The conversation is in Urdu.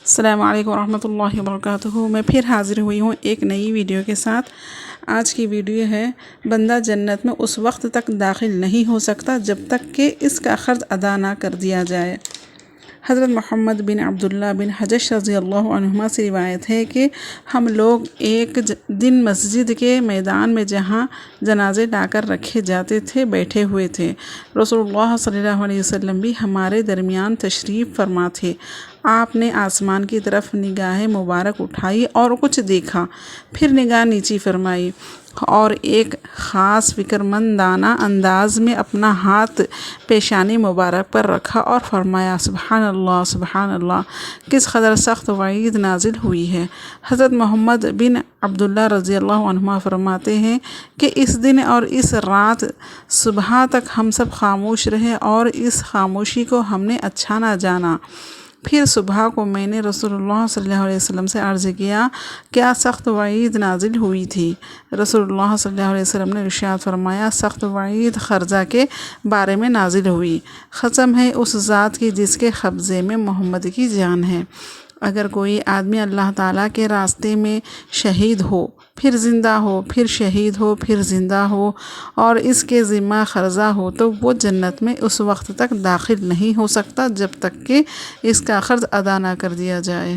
السلام علیکم ورحمۃ اللہ وبرکاتہ۔ میں پھر حاضر ہوئی ہوں ایک نئی ویڈیو کے ساتھ۔ آج کی ویڈیو ہے بندہ جنت میں اس وقت تک داخل نہیں ہو سکتا جب تک کہ اس کا قرض ادا نہ کر دیا جائے۔ حضرت محمد بن عبداللہ بن حجش رضی اللہ عنہما سے روایت ہے کہ ہم لوگ ایک دن مسجد کے میدان میں جہاں جنازے لا کر رکھے جاتے تھے بیٹھے ہوئے تھے۔ رسول اللہ صلی اللہ علیہ وسلم بھی ہمارے درمیان تشریف فرما تھے۔ آپ نے آسمان کی طرف نگاہ مبارک اٹھائی اور کچھ دیکھا، پھر نگاہ نیچی فرمائی اور ایک خاص فکرمندانہ انداز میں اپنا ہاتھ پیشانی مبارک پر رکھا اور فرمایا، سبحان اللہ سبحان اللہ، کس قدر سخت وعید نازل ہوئی ہے۔ حضرت محمد بن عبداللہ رضی اللہ عنہما فرماتے ہیں کہ اس دن اور اس رات صبح تک ہم سب خاموش رہے اور اس خاموشی کو ہم نے اچھا نہ جانا۔ پھر صبح کو میں نے رسول اللہ صلی اللہ علیہ وسلم سے عرض کیا، کیا سخت وعید نازل ہوئی تھی؟ رسول اللہ صلی اللہ علیہ وسلم نے ارشاد فرمایا، سخت وعید خرزہ کے بارے میں نازل ہوئی۔ قسم ہے اس ذات کی جس کے قبضے میں محمد کی جان ہے، اگر کوئی آدمی اللہ تعالیٰ کے راستے میں شہید ہو، پھر زندہ ہو، پھر شہید ہو، پھر زندہ ہو اور اس کے ذمہ قرضہ ہو تو وہ جنت میں اس وقت تک داخل نہیں ہو سکتا جب تک کہ اس کا قرض ادا نہ کر دیا جائے۔